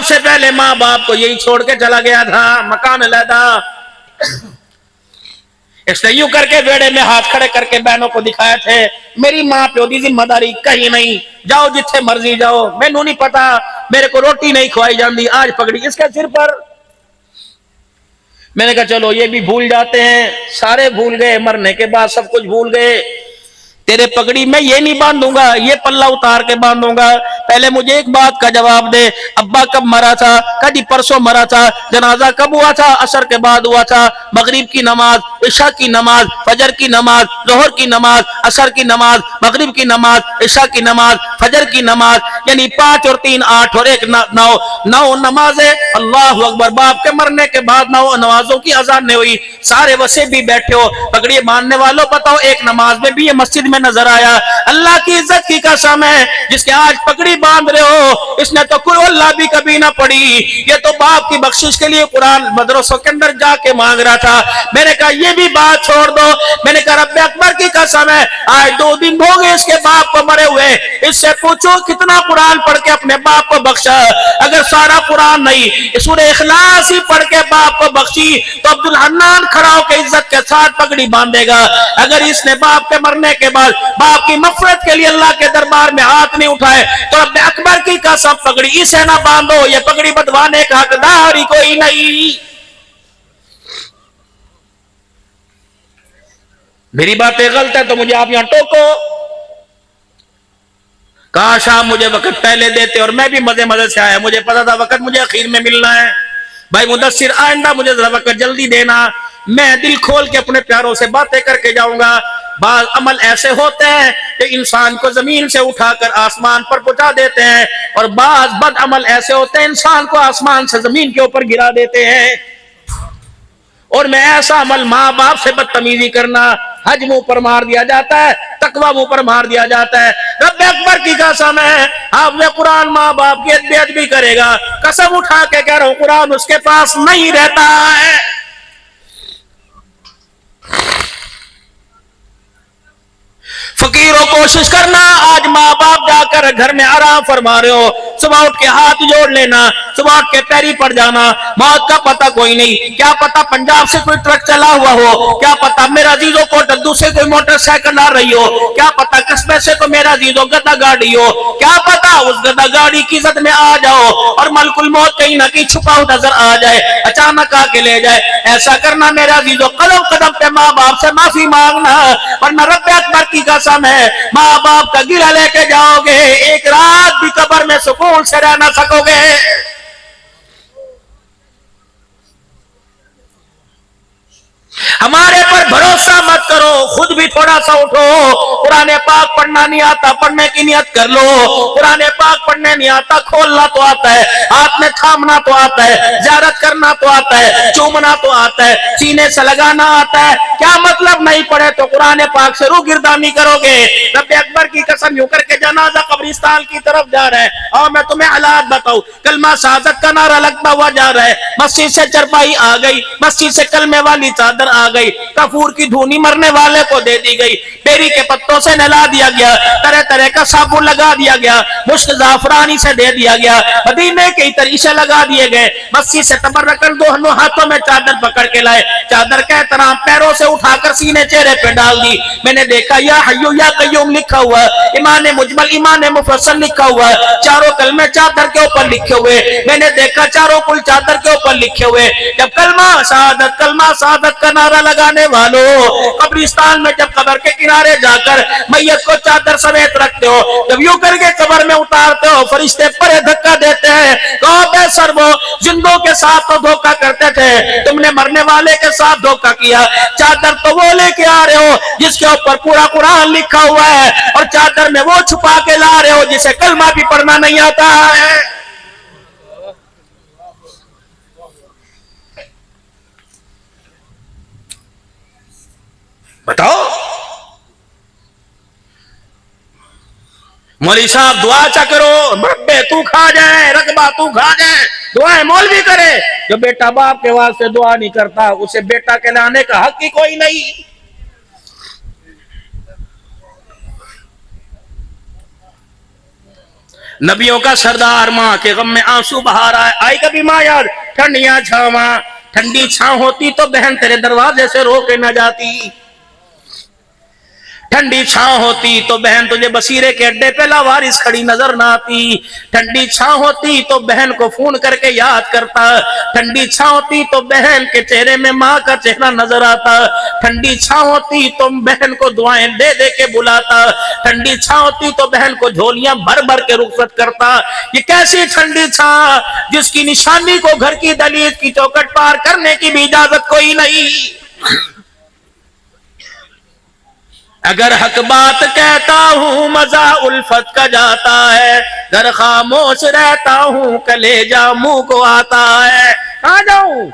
سب سے پہلے ماں باپ کو یہی چھوڑ کے چلا گیا تھا، مکان علیحدہ۔ اس نے یوں کر کے بیڑے میں ہاتھ کھڑے کر کے بہنوں کو دکھایا تھے میری ماں پیو دی ذمہ داری کہیں نہیں، جاؤ جتھے مرضی جاؤ، مینوں نہیں پتا، میرے کو روٹی نہیں کھوائی جاندی، آج پگڑی اس کے سر پر۔ میں نے کہا چلو یہ بھی بھول جاتے ہیں، سارے بھول گئے، مرنے کے بعد سب کچھ بھول گئے، تیرے پگڑی میں یہ نہیں باندھوں گا، یہ پلہ اتار کے باندھوں گا، پہلے مجھے ایک بات کا جواب دے، ابا کب مرا تھا؟ کہا جی پرسوں مرا تھا۔ جنازہ کب ہوا تھا؟ عصر کے بعد ہوا تھا۔ مغرب کی نماز، عشاء کی نماز، فجر کی نماز، ظہر کی نماز، عصر کی نماز، مغرب کی نماز، عشاء کی نماز، فجر کی نماز، یعنی 5 اور 3 8 اور 1 9 نمازیں۔ اللہ اکبر، باپ کے مرنے کے بعد 9 نمازوں کی اذان نہیں ہوئی، سارے وسے بھی بیٹھے ہو، پگڑی ماننے والوں بتاؤ ایک نماز میں بھی یہ مسجد میں نظر آیا؟ اللہ کی عزت کی قسم ہے جس کے آج پگڑی باندھ رہے ہو، اس نے تو قل اللہ بھی کبھی نہ پڑھی، یہ تو باپ کی بخشش کے لیے قرآن مدرسوں کے اندر جا کے مانگ رہا تھا۔ میں نے کہا یہ بھی بات چھوڑ دو، میں نے کہا رب اکبر کی قسم ہے آج 2 دن ہو گئے اس کے باپ کو مرے ہوئے، اس سے پوچھو کتنا قرآن پڑھ کے اپنے باپ کو بخشا؟ اگر سارا قرآن نہیں، سورہ اخلاص ہی پڑھ کے باپ کو بخشی تو عبدالحنان کھڑا ہو کے عزت کے ساتھ پگڑی باندھے گا۔ اگر اس نے باپ کے مرنے کے بعد باپ کی مغفرت کے لیے اللہ کے دربار میں ہاتھ نہیں اٹھائے تو رب اکبر کی قسم پگڑی اسے نہ باندھو، یہ پگڑی بدوانے کا حقدار ہی کوئی نہیں۔ میری باتیں غلط ہے تو مجھے آپ یہاں ٹوکو، کاش آپ مجھے وقت پہلے دیتے اور میں بھی مزے مزے سے آیا، مجھے پتا تھا وقت مجھے اخیر میں ملنا ہے۔ بھائی مدثر آئندہ مجھے ذرا وقت جلدی دینا، میں دل کھول کے اپنے پیاروں سے باتیں کر کے جاؤں گا۔ بعض عمل ایسے ہوتے ہیں کہ انسان کو زمین سے اٹھا کر آسمان پر پہنچا دیتے ہیں، اور بعض بد عمل ایسے ہوتے ہیں انسان کو آسمان سے زمین کے اوپر گرا دیتے ہیں۔ اور میں ایسا عمل ماں باپ سے بدتمیزی کرنا، حج منہ پر مار دیا جاتا ہے، تقوی منہ پر مار دیا جاتا ہے۔ رب اکبر کی قسم ہے حافظ قرآن ماں باپ کی بے ادبی کرے گا، قسم اٹھا کے کہہ رہا ہوں قرآن اس کے پاس نہیں رہتا ہے۔ فقیروں کوشش کرنا، آج ماں باپ جا کر گھر میں آرام فرما رہے ہو، صبح اٹھ کے ہاتھ جوڑ لینا، صبح اٹھ کے پیری پڑ جانا، موت کا پتہ کوئی نہیں، کیا پتہ پنجاب سے کوئی ٹرک چلا ہوا ہو، کیا پتہ میرا عزیزوں کو ڈدو سے کوئی موٹر سائیکل آ رہی ہو، کیا پتہ قصبے سے کوئی میرا عزیزوں گدا گاڑی ہو، کیا پتہ اس گدا گاڑی کی زد میں آ جاؤ اور ملک الموت کہیں نہ کہیں چھپا ہوا نظر آ جائے، اچانک آ کے لے جائے۔ ایسا کرنا میرا عزیزوں، قدم قدم پہ ماں باپ سے معافی مانگنا، ورنہ رب اکبر کی قسم ہے ماں باپ کا گلہ لے کے جاؤ گے، ایک رات بھی قبر میں سکون سے رہ نہ سکو گے۔ ہمارے پر بھروسہ مت کرو، خود بھی تھوڑا سا اٹھو، قرآن پاک پڑھنا نہیں آتا پڑھنے کی نیت کر لو، قرآن پاک پڑھنے نہیں آتا کھولنا تو آتا ہے، ہاتھ میں تھامنا تو آتا ہے، زیارت کرنا تو آتا ہے، چومنا تو آتا ہے، سینے سے لگانا آتا ہے، کیا مطلب نہیں پڑھے تو قرآن پاک سے روح گردانی کرو گے؟ رب اکبر کی قسم یوں کر کے جنازہ قبرستان کی طرف جا رہا ہے، اور میں تمہیں حالات بتاؤں، کلمہ شہادت کا نعرہ لگتا ہوا جا رہا ہے، مسجد سے چرپائی آ گئی، مسجد سے کلمے والی چادر آ گئی، کافور کی دھونی مرنے والے کو دے دی گئی، بیری کے پتوں سے نہلا دیا گیا، طرح طرح کا صابن لگا دیا گیا، مشک زعفرانی سے دے دیا گیا، مدینے کے عطر سے لگا دیے گئے، مسجد سے تبرکن دونوں ہاتھوں میں چادر پکڑ کے لائے، چادر کا احترام پیروں سے اٹھا کر سینے چہرے پہ ڈال دی۔ میں نے دیکھا یا حیو یا قیوم لکھا ہوا، ایمان مجمل ایمان مفصل لکھا ہوا، چاروں کلمے چادر کے اوپر لکھے ہوئے، میں نے دیکھا چاروں کل چادر کے اوپر لکھے ہوئے۔ جب کلمہ شہادت کا نعرہ لگانے والوں قبرستان میں جب قبر کے کنارے جا کر میت کو چادر سمیت رکھتے ہو، جب یوں کر کے قبر میں اتارتے ہو، فرشتے پرے دھکا دیتے ہیں، کہو بے سربو زندوں کے ساتھ تو دھوکہ کرتے تھے، تم نے مرنے والے کے ساتھ دھوکہ کیا، چادر تو وہ لے کے آ رہے ہو جس کے اوپر پورا قرآن لکھا ہوا ہے، اور چادر میں وہ چھپا کے لا رہے ہو جسے کلمہ بھی پڑھنا نہیں آتا ہے۔ بتاؤ مولوی صاحب دعا چا کرو، مربے تو کھا جائے، رقبہ تو کھا جائے، دعائیں مولوی کرے، جو بیٹا باپ کے واسطے دعا نہیں کرتا اسے بیٹا کہلانے کا حق ہی کوئی نہیں۔ نبیوں کا سردار، ماں کے غم میں آنسو بہا رہا ہے۔ آئی کبھی ماں یاد ٹھنڈیاں چھاواں، ٹھنڈی چھاں ہوتی تو بہن تیرے دروازے سے رو کے نہ جاتی، ٹھنڈی چھاں ہوتی تو بہن تجھے بصیرے کے اڈے پہ لاوارث کھڑی نظر نہ آتی، ٹھنڈی چھاں ہوتی تو بہن کو فون کر کے یاد کرتا، ٹھنڈی چھاں ہوتی تو بہن کے چہرے میں ماں کا چہرہ نظر آتا، ٹھنڈی چھاں ہوتی تو بہن کو دعائیں دے دے کے بلاتا، ٹھنڈی چھاں ہوتی تو بہن کو جھولیاں بھر بھر کے رخصت کرتا۔ یہ کیسی ٹھنڈی چھاں جس کی نشانی کو گھر کی دہلیز کی چوکھٹ پار کرنے کی بھی اجازت کوئی نہیں۔ اگر حق بات کہتا ہوں مزہ الفت کا جاتا ہے، گر خاموش رہتا ہوں کلیجہ منہ کو آتا ہے۔ آ جاؤں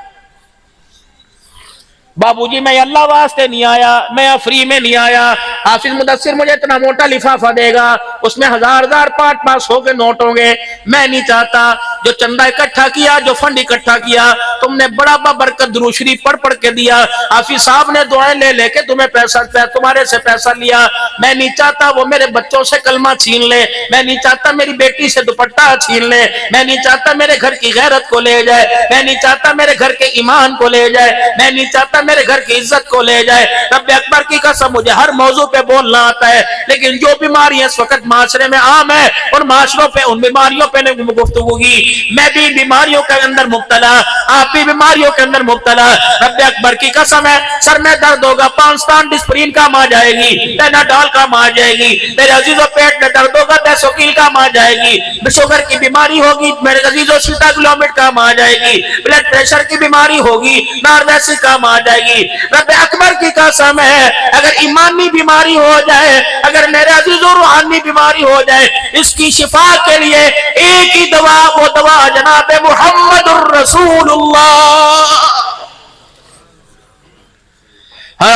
بابو جی، میں اللہ واسطے نہیں آیا، میں فری میں نہیں آیا، حافظ مدثر مجھے اتنا موٹا لفافہ دے گا، اس میں ہزار ہزار 500 کے نوٹ ہوں گے، میں نہیں چاہتا۔ جو چندہ اکٹھا کیا، جو فنڈ اکٹھا کیا، تم نے بڑا بابرکت درود شریف پڑھ پڑھ کے دیا، حافظ صاحب نے دعائیں لے لے کے تمہارے سے پیسہ لیا، میں نہیں چاہتا وہ میرے بچوں سے کلمہ چھین لے، میں نہیں چاہتا میری بیٹی سے دوپٹہ چھین لے، میں نہیں چاہتا میرے گھر کی غیرت کو لے جائے، میں نہیں چاہتا میرے گھر کے ایمان کو لے جائے، میں نہیں چاہتا میرے گھر کی عزت کو لے جائے۔ رب اکبر کی قسم مجھے ہر موضوع پہ بولنا آتا ہے، لیکن جو بیماریاں اس وقت معاشرے میں عام ہے، ان معاشروں پہ، ان بیماریوں پہ نہیں گفتگو کی۔ میں بھی بیماریوں کے اندر مبتلا، آپ بھی بیماریوں کے اندر مبتلا۔ رب اکبر کی قسم ہے، سر میں درد ہوگا، پانسٹان ڈسپرین کام آ جائے گی، پیناڈول کام آ جائے گی، میرے عزیزوں پیٹ میں درد ہوگا، بیسوکیل کام آ جائے گی، شوگر کی بیماری ہوگی میرے عزیزوں، سیٹاگلومٹ کام آ جائے گی، بلڈ پریشر کی بیماری ہوگی، نارویسی کام آ جائے گی۔ رب اکبر کی قسم ہے، اگر ایمانی بیماری ہو جائے، اگر میرے عزیزوں روحانی بیماری ہو جائے، اس کی شفا کے لیے ایک ہی دوا، وہ دوا جناب محمد الرسول اللہ،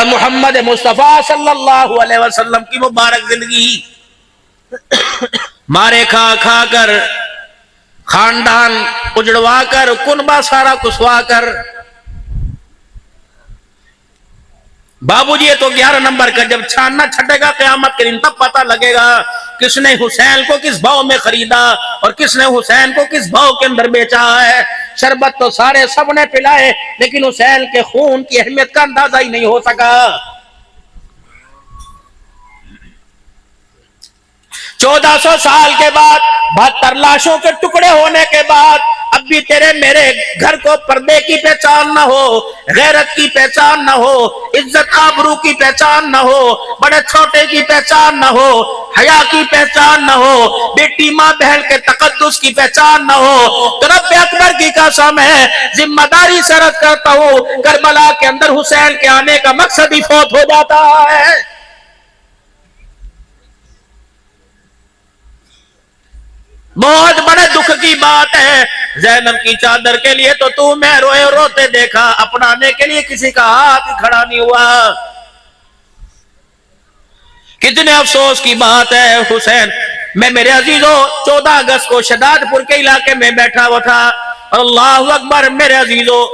محمد مصطفیٰ صلی اللہ علیہ وسلم کی مبارک زندگی۔ مارے کھا کھا کر، خاندان اجڑوا کر، کنبہ سارا کسوا کر، بابو جی یہ تو 11 نمبر کا، جب چھاننا چھٹے گا قیامت کے دن تب پتہ لگے گا کس نے حسین کو کس بھاؤ میں خریدا اور کس نے حسین کو کس بھاؤ کے اندر بیچا ہے۔ شربت تو سارے سب نے پلائے، لیکن حسین کے خون کی اہمیت کا اندازہ ہی نہیں ہو سکا۔ 1400 سال کے بعد، 72 لاشوں کے ٹکڑے ہونے کے بعد، اب بھی تیرے میرے گھر کو پردے کی پہچان نہ ہو، غیرت کی پہچان نہ ہو، عزت آبرو کی پہچان نہ ہو، بڑے چھوٹے کی پہچان نہ ہو، حیا کی پہچان نہ ہو، بیٹی ماں بہن کے تقدس کی پہچان نہ ہو، تو رب اکبر کی قسم ہے، ذمہ داری سے عرض کرتا ہوں، کربلا کے اندر حسین کے آنے کا مقصد ہی فوت ہو جاتا ہے۔ بہت بڑے دکھ کی بات ہے، زینب کی چادر کے لیے تو میں روئے روتے دیکھا، اپنانے کے لیے کسی کا ہاتھ کھڑا نہیں ہوا۔ کتنے افسوس کی بات ہے حسین، میں میرے عزیزوں 14 اگست کو شداد پور کے علاقے میں بیٹھا ہوا تھا، اور اللہ اکبر میرے عزیزوں،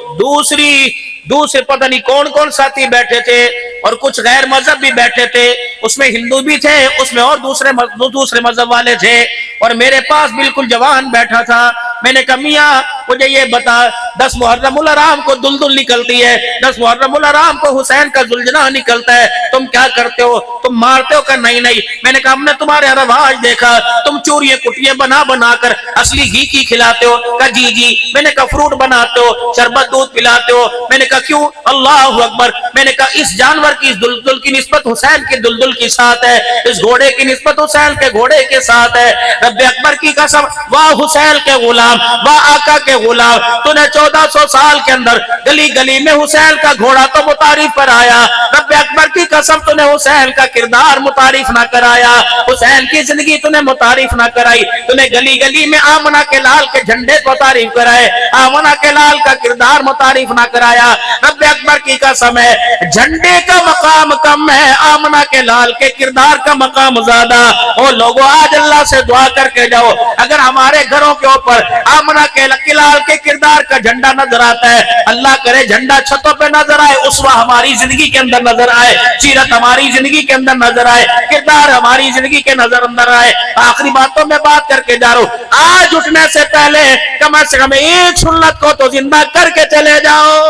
دوسرے پتہ نہیں کون کون ساتھی بیٹھے تھے، اور کچھ غیر مذہب بھی بیٹھے تھے، اس میں ہندو بھی تھے، اس میں اور دوسرے مذہب والے تھے، اور میرے پاس بالکل جوان بیٹھا تھا۔ میں نے کہا میاں مجھے یہ بتا، 10 محرم الحرام کو دلدل نکلتی ہے، 10 محرم الحرام کو حسین کا زلجناح نکلتا ہے، تم کیا کرتے ہو؟ تم مارتے ہو؟ کہ نہیں۔ میں نے کہا ہم نے تمہارے رواج دیکھا، تم چوریاں کٹیاں بنا کر اصلی گھی کی کھلاتے ہو۔ کہا جی۔ میں نے کہا فروٹ بناتے ہو، شربت دودھ پلاتے ہو؟ میں نے کہا کیوں؟ اللہ اکبر۔ میں نے کہا اس جانور کی، اس دلدل کی نسبت حسین کے دلدل کے ساتھ ہے، اس گھوڑے کی نسبت حسین کے گھوڑے کے ساتھ ہے۔ رب اکبر کی قسم، واہ حسین کے غلام، واہ آقا کے غلام، تو نے 1400 سال کے اندر گلی گلی میں حسین کا گھوڑا تو متعارف پر آیا، رب اکبر کی قسم تو نے حسین کا کردار متعارف نہ کرایا، حسین کی زندگی تو نے متعارف نہ کرائی، تو نے گلی گلی میں آمنہ کے لال کے جھنڈے کو تعریف کرائے، آمنہ کے لال کا کردار متعارف نہ کرایا۔ رب اکبر کی قسم ہے، جھنڈے کا مقام کم ہے، آمنہ کے لال کے کردار کا مقام زیادہ۔ اور لوگوں آج اللہ سے دعا کر کے جاؤ، اگر ہمارے گھروں کے اوپر آمنہ کے قلعہ لال کے کردار کا جھنڈا نظر آتا ہے. اللہ کرے جھنڈا چھتوں پہ نظر آئے, اسوہ ہماری زندگی کے اندر نظر آئے, سیرت ہماری زندگی کے اندر نظر آئے, کردار ہماری زندگی کے نظر اندر آئے. آخری باتوں میں بات کر کے جا رہا ہوں, آج اٹھنے سے پہلے کم از کم ایک سنت کو تو زندہ کر کے چلے جاؤ.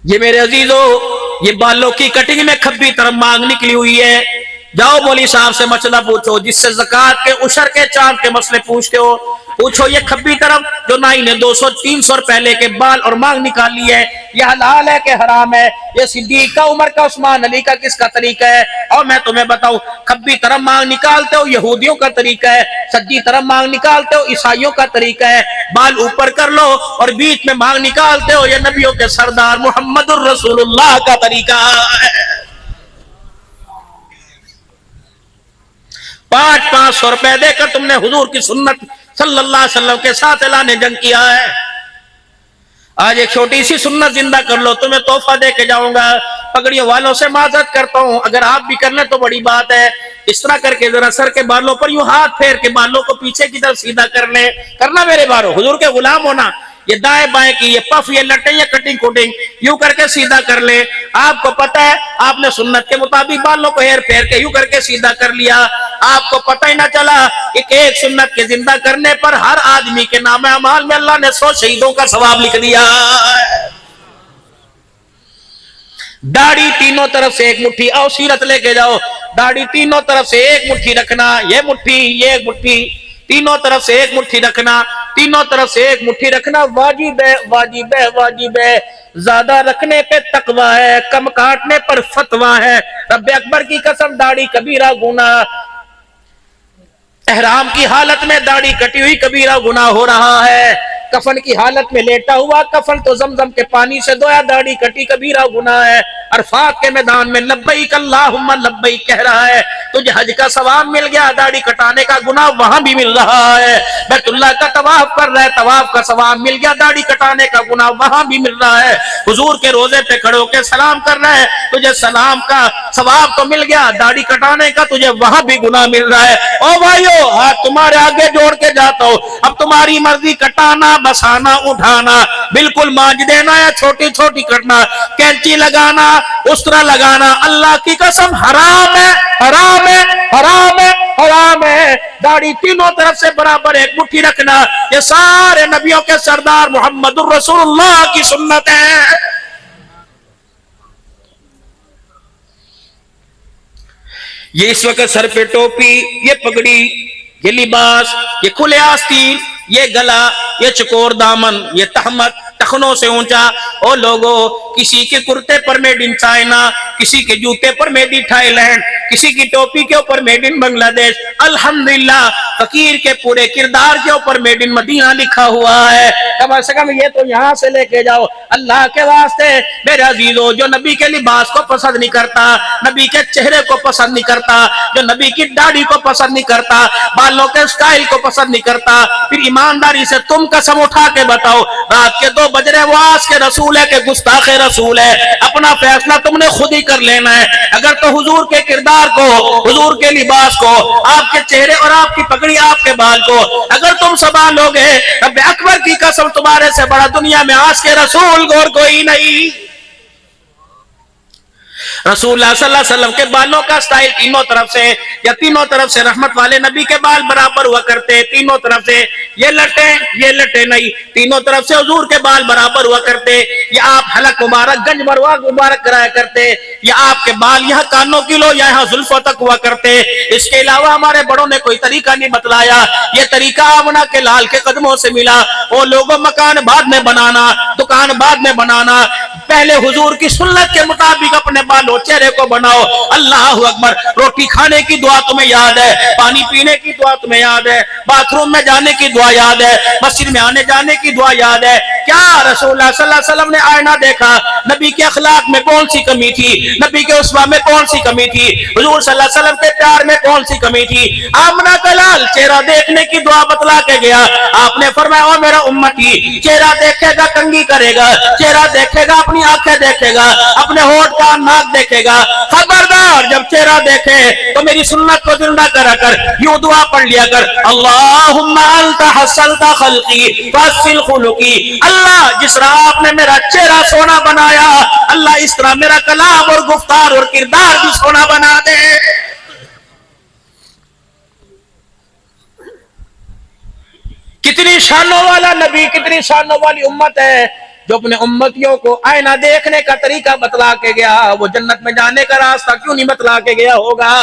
یہ میرے عزیزو, یہ بالوں کی کٹنگ میں کھبی طرف مانگ نکلی ہوئی ہے. جاؤ مولوی صاحب سے مسئلہ پوچھو, جس سے زکوٰۃ کے عشر کے چاند کے مسئلے پوچھتے ہو, پوچھو یہ کھبی طرف جو نائی نے 200-300 روپے لے کے بال اور مانگ نکالی ہے, یہ حلال ہے کہ حرام ہے؟ یہ صدیق کا, عمر کا, عثمان علی کا کس کا طریقہ ہے؟ اور میں تمہیں بتاؤں, کھبی طرف مانگ نکالتے ہو یہودیوں کا طریقہ ہے, سجی طرف مانگ نکالتے ہو عیسائیوں کا طریقہ ہے. بال اوپر کر لو اور بیچ میں مانگ نکالتے ہو, یہ نبیوں کے سردار محمد الرسول اللہ کا طریقہ ہے. 500 روپے دے کر تم نے حضور کی سنت صلی اللہ علیہ وسلم کے ساتھ اعلان جنگ کیا ہے. آج ایک چھوٹی سی سنت زندہ کر لو, تمہیں تحفہ دے کے جاؤں گا. پگڑیوں والوں سے معذرت کرتا ہوں, اگر آپ بھی کر لیں تو بڑی بات ہے. اس طرح کر کے ذرا سر کے بالوں پر یوں ہاتھ پھیر کے بالوں کو پیچھے کی طرف سیدھا کر لیں. کرنا میرے بارو, حضور کے غلام ہونا. یہ دائیں بائیں کی, یہ پف, یہ لٹیں, یہ کٹنگ کوٹنگ, یوں کر کے سیدھا کر لیں. آپ کو پتہ ہے آپ نے سنت کے مطابق بالوں کو ہیر پھیر کے یوں کر کے سیدھا کر لیا. آپ کو پتہ ہی نہ چلا کہ ایک سنت کے زندہ کرنے پر ہر آدمی کے نام اعمال میں اللہ نے 100 شہیدوں کا ثواب لکھ دیا. داڑھی تینوں طرف سے ایک مٹھی, آؤ سیرت لے کے جاؤ. داڑھی تینوں طرف سے ایک مٹھی رکھنا, یہ مٹھی, یہ ایک مٹھی, تینوں طرف سے ایک مٹھی رکھنا, تینوں طرف سے ایک مٹھی رکھنا. واجب ہے, واجب ہے, واجب ہے. زیادہ رکھنے پہ تقویٰ ہے, کم کاٹنے پر فتویٰ ہے. رب اکبر کی قسم, داڑھی کبیرہ گناہ. احرام کی حالت میں داڑھی کٹی ہوئی کبیرہ گناہ ہو رہا ہے. کفن کی حالت میں لیٹا ہوا, کفن تو زمزم کے پانی سے دھویا, داڑھی کٹی کبیرہ گناہ ہے. عرفات کے میدان میں لبیک اللہم لبیک کہہ رہا ہے, تجھے حج کا ثواب مل گیا, داڑھی کٹانے کا گناہ وہاں بھی مل رہا ہے. بیت اللہ کا طواف کر رہا ہے, طواف کا ثواب مل گیا, داڑھی کٹانے کا گناہ وہاں بھی مل رہا ہے. حضور کے روزے پہ کھڑے ہو کے سلام کر رہا ہے, تجھے سلام کا ثواب تو مل گیا, داڑھی کٹانے کا تجھے وہاں بھی گناہ مل رہا ہے. او بھائیو, ہاتھ تمہارے آگے جوڑ کے جاتا ہوں, اب تمہاری مرضی, کٹانا, بسانا, اٹھانا, بالکل مانج دینا یا چھوٹی چھوٹی کرنا, کینچی لگانا, استرا لگانا, اللہ کی قسم حرام ہے, حرام ہے, حرام ہے, حرام ہے. داڑھی تینوں طرف سے برابر ایک مٹھی رکھنا, یہ سارے نبیوں کے سردار محمد الرسول اللہ کی سنت ہے. یہ اس وقت سر پہ ٹوپی, یہ پگڑی, یہ لباس, یہ کھلے آستین, یہ گلا, یہ چکور دامن, یہ تہمت ٹخنوں سے اونچا. او لوگو, کسی کے کرتے پر میڈ ان چائنا, کسی کے جوتے پر میڈ ان تھائی لینڈ, کسی کی ٹوپی کے اوپر میڈ ان بنگلہ دیش. الحمدللہ فقیر کے پورے کردار کے اوپر میڈ ان مدینہ لکھا ہوا ہے. کم از کم یہ تو یہاں سے لے کے جاؤ. اللہ کے واسطے میرے عزیزو, جو نبی کے لباس کو پسند نہیں کرتا, نبی کے چہرے کو پسند نہیں کرتا, جو نبی کی داڑھی کو پسند نہیں کرتا, بالوں کے سٹائل کو پسند نہیں کرتا, پھر ایمانداری سے تم قسم اٹھا کے بتاؤ, رات کے 2 بج رہے, وہ آس کے رسول ہے کہ گستاخ رسول ہے؟ اپنا فیصلہ تم نے خود ہی کر لینا ہے. اگر تو حضور کے کردار کو, حضور کے لباس کو, آپ کے چہرے اور آپ کی پگڑی, آپ کے بال کو اگر تم سنبھالو گے, رب اکبر کی قسم تمہارے سے بڑا دنیا میں آس کے رسول اور کوئی نہیں. رسول اللہ صلی اللہ علیہ وسلم کے بالوں کا سٹائل تینوں طرف سے, یا تینوں طرف سے رحمت والے نبی کے بال برابر ہوا کرتے, تینوں طرف سے. یہ لٹے نہیں, تینوں طرف سے حضور کے بال برابر ہوا کرتے. یا آپ حلق مبارک, گنج مبارک کرایا کرتے, یا آپ کے بال یہاں کانوں کی لو یا یہاں زلفوں تک ہوا کرتے. اس کے علاوہ ہمارے بڑوں نے کوئی طریقہ نہیں بتلایا. یہ طریقہ آمنہ کے لال کے قدموں سے ملا. وہ لوگوں, مکان بعد میں بنانا, دکان بعد میں بنانا, پہلے حضور کی سنت کے مطابق اپنے بالوں چہرے کو بناؤ. اللہ اکبر. روٹی کھانے کی دعا تمہیں یاد ہے, پانی پینے کی دعا تمہیں یاد ہے, باتھ روم میں جانے کی دعا یاد ہے, مسجد میں آنے جانے کی دعا یاد ہے, کیا رسول اللہ صلی اللہ علیہ وسلم نے آئینہ دیکھا؟ نبی کے اخلاق میں کون سی کمی تھی؟ نبی کے اسوہ میں کون سی کمی تھی؟ حضور صلی اللہ علیہ وسلم کے پیار میں کون سی کمی تھی؟ آمنہ کا لال چہرہ دیکھنے کی دعا بتلا کے گیا، آپ نے فرمایا او میرا امتی، چہرہ دیکھے گا کنگھی کرے گا، چہرہ دیکھے گا اپنی آنکھیں دیکھے گا، اپنے ہونٹ کا ناک دیکھے گا، خبردار جب چہرہ دیکھے تو میری سنت کو زندہ کرا کر یوں دعا پڑھ لیا کر، اللہم انت حسنت خلقی فحسن خلقی، اللہ جس طرح آپ نے میرا چہرہ سونا بنایا، اللہ اس طرح میرا کلام اور گفتار اور کردار بھی سونا بنا دے۔ کتنی شانوں والا نبی، کتنی شانوں والی امت ہے جو اپنے امتیوں کو آئینہ دیکھنے کا طریقہ بتلا کے گیا، وہ جنت میں جانے کا راستہ کیوں نہیں بتلا کے گیا ہوگا؟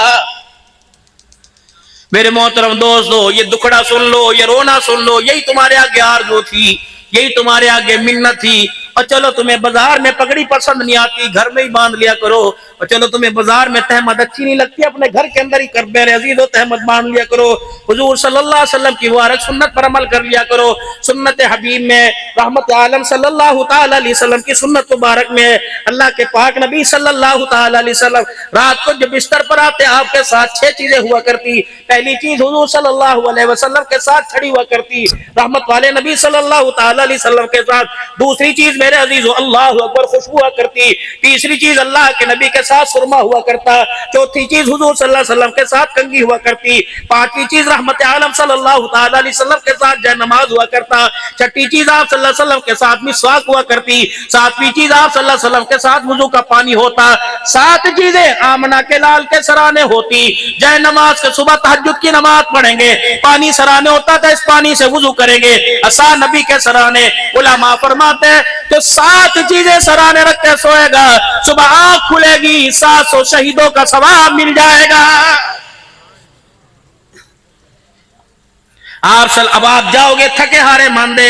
میرے محترم دوستو، یہ دکھڑا سن لو، یہ رونا سن لو، یہی تمہارے آگے آرزو تھی، یہی تمہارے آگے منت تھی۔ اور چلو تمہیں بازار میں پگڑی پسند نہیں آتی، گھر میں ہی باندھ لیا کرو، اور چلو تمہیں بازار میں تہمت اچھی نہیں لگتی، اپنے گھر کے اندر ہی کر بیر عزیز و تہمت باندھ لیا کرو، حضور صلی اللہ علیہ وسلم کی مبارک سنت پر عمل کر لیا کرو۔ سنت حبیب میں رحمت عالم صلی اللہ تعالی علیہ وسلم کی سنت مبارک میں اللہ کے پاک نبی صلی اللہ تعالی علیہ وسلم رات کو جب بستر پر آتے آپ کے ساتھ 6 چیزیں ہوا کرتی۔ پہلی چیز حضور صلی اللہ علیہ وسلم کے ساتھ چھڑی ہوا کرتی، رحمت والے نبی صلی اللہ تعالی علیہ وسلم کے ساتھ۔ دوسری چیز میرے عزیزو اللہ اکبر خوشبو ہوا کرتی۔ تیسری چیز اللہ کے نبی کے ساتھ سرما ہوا کرتا۔ چوتھی چیز حضور صلی اللہ علیہ وسلم کے ساتھ کنگھی ہوا کرتی۔ پانچویں چیز رحمت عالم صلی اللہ تعالی علیہ وسلم کے ساتھ جے نماز ہوا کرتا۔ چھٹی چیز آپ صلی اللہ علیہ وسلم کے ساتھ مسواک ہوا کرتی۔ ساتویں چیز آپ صلی اللہ علیہ وسلم کے ساتھ وضو کا پانی ہوتا۔ 7 چیزیں آمنہ کے لال کے سرانے ہوتی۔ جے نماز کے صبح تہجد کی نماز پڑھیں گے، پانی سرانے ہوتا تھا، اس پانی سے وضو کریں گے، عصا نبی کے سرانے۔ علماء فرماتے ہیں تو 7 چیزیں سرانے رکھ کے سوئے گا، صبح آنکھ کھلے گی 700 شہیدوں کا ثواب مل جائے گا۔ اب آپ جاؤ گے تھکے ہارے ماندے،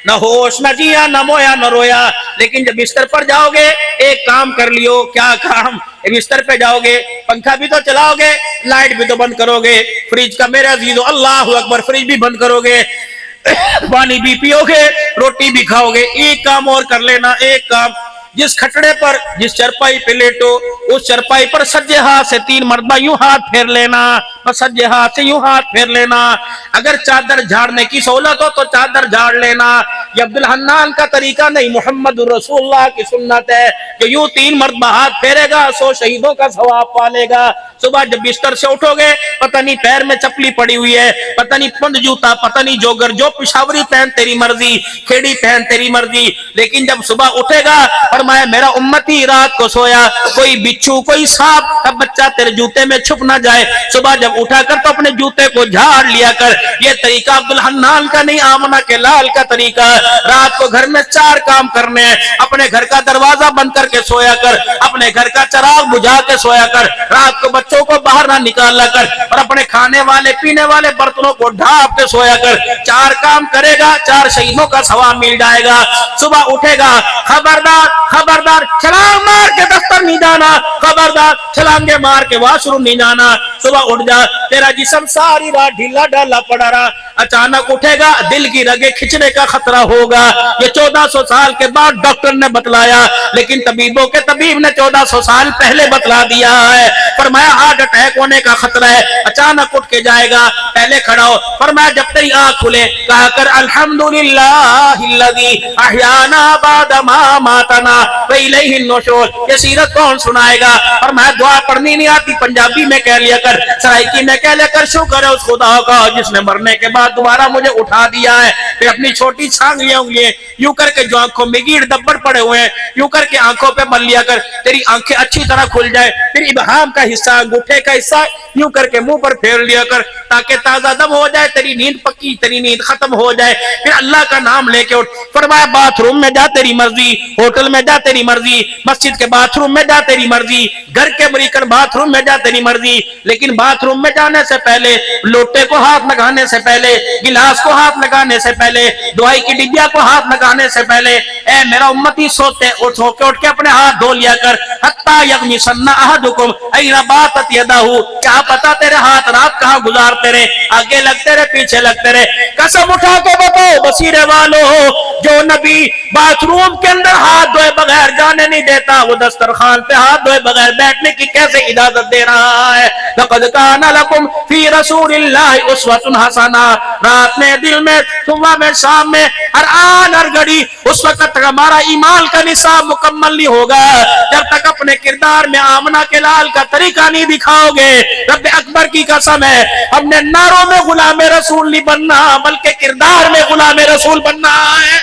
نہ ہوش نہ جیا نہ مویا نہ رویا، لیکن جب بستر پر جاؤ گے ایک کام کر لیو۔ کیا کام؟ بستر پہ جاؤ گے پنکھا بھی تو چلاؤ گے، لائٹ بھی تو بند کرو گے، فریج کا میرے عزیزو اللہ اکبر فریج بھی بند کرو گے، پانی بھی پیو گے، روٹی بھی کھاؤ گے۔ ایک کام اور کر لینا، ایک کام، جس کھٹڑے پر جس چرپائی پہ لیٹو اس چرپائی پر سجے ہاتھ سے 3 مرتبہ یوں ہاتھ پھیر لینا، بس سجے ہاتھ سے یوں ہاتھ پھیر لینا۔ اگر چادر جھاڑنے کی سہولت ہو تو چادر جھاڑ لینا۔ یہ عبد الحنان کا طریقہ نہیں، محمد رسول اللہ کی سنت ہے کہ یوں 3 مرتبہ ہاتھ پھیرے گا 100 شہیدوں کا ثواب پالے گا۔ صبح جب بستر سے اٹھو گے پتہ نہیں پیر میں چپلی پڑی ہوئی ہے، پتہ نہیں پند جوتا، پتہ نہیں جوگر، جو پشاوری پہن تیری مرضی، کھیڑی پہن تیری مرضی، لیکن جب صبح اٹھے گا فرمایا میرا امتی رات کو سویا کوئی بچھو کوئی سانپ کا بچہ تیرے جوتے میں چھپ نہ جائے، صبح جب اٹھا کر تو اپنے جوتے کو جھاڑ لیا کر۔ یہ طریقہ عبد الحنان کا نہیں، آمنہ کے لال کا طریقہ۔ رات کو گھر میں 4 کام کرنے ہیں، اپنے گھر کا دروازہ بند کر کے سویا کر، اپنے گھر کا چراغ بجھا کے سویا کر، رات کو بچوں کو باہر نہ نکالا کر، اور اپنے کھانے والے پینے والے برتنوں کو ڈھانپ کے سویا کر۔ 4 کام کرے گا 4 شہیدوں کا ثواب مل جائے گا۔ صبح اٹھے گا خبردار خبردار چھلانگ مار کے دفتر نہیں جانا، خبردار چھلانگے مار کے واش روم نہیں جانا۔ صبح اٹھ جا، تیرا جسم ساری رات ڈھیلا ڈالا پڑا رہا، اچانک اٹھے گا دل کی رگیں کھچنے کا خطرہ ہوگا۔ یہ 1400 سال کے بعد ڈاکٹر نے بتلایا، لیکن طبیبوں کے طبیب نے 1400 سال پہلے بتلا دیا ہے۔ فرمایا ہارٹ اٹیک ہونے کا خطرہ ہے، اچانک اٹھ کے جائے گا، پہلے کھڑا ہو۔ فرمایا جب تیری آنکھ کھلے کہا کر الحمدللہ الذی احیانا بعد ما ماتنا والیہ النشور۔ یہ سیرت کون سنائے گا؟ فرمایا دعا پڑھنی نہیں آتی پنجابی میں کہہ لیا کر، سرائکی میں کہہ لیا کر، شکر ہے اس خدا کا جس نے مرنے کے بعد دوبارہ مجھے اٹھا دیا ہے۔ پھر اپنی چھوٹی چھانگلیاں انگلیاں یوں کر کے جو آنکھوں میں گیڑ دبڑ پڑے ہوئے ہیں یوں کر کے آنکھوں پہ مل لیا کر، تیری آنکھیں اچھی طرح کھل جائے۔ پھر ابہام کا حصہ انگوٹھے کا حصہ یوں کر کے منہ پر پھیر لیا کر تاکہ تازہ دم ہو جائے، تیری نیند پکی، تیری نیند ختم ہو جائے۔ پھر اللہ کا نام لے کے اٹھ۔ فرمایا باتھ روم میں جا تیری مرضی، ہوٹل میں جا تیری مرضی، مسجد کے باتھ روم میں جا تیری مرضی، گھر کے مریکن باتھ روم میں جا تیری مرضی، لیکن باتھ روم میں جانے سے پہلے، لوٹے کو ہاتھ لگانے سے پہلے، گلاس کو ہاتھ لگانے سے پہلے، دوائی کی ڈبیا کو ہاتھ لگانے سے پہلے اے میرا امتی سو کے اٹھ کے اپنے ہاتھ دھو لیا کر۔ حتی یغمسن احدکم این باتت یدہ، کیا پتا تیرے ہاتھ رات کہاں گزارتے رہے، آگے لگتے رہے پیچھے لگتے رہے۔ قسم اٹھا کے بتاؤ بصیرے والو، جو نبی باتھ روم کے اندر ہاتھ دھوئے بغیر جانے نہیں دیتا، وہ دسترخوان پہ ہاتھ دھوئے بغیر بیٹھنے کی کیسے اجازت دے رہا ہے؟ لقد کان لکم فی رسول اللہ اسوۃ حسنہ، رات میں، دل میں، صبح میں، شام میں، ہر آن ہر گھڑی، اس وقت تک ہمارا ایمان کا نصاب مکمل نہیں ہوگا جب تک اپنے کردار میں آمنہ کے لال کا طریقہ نہیں دکھاؤ گے۔ رب اکبر کی قسم ہے، ہم نے نعروں میں غلام رسول نہیں بننا بلکہ کردار میں غلام رسول بننا ہے۔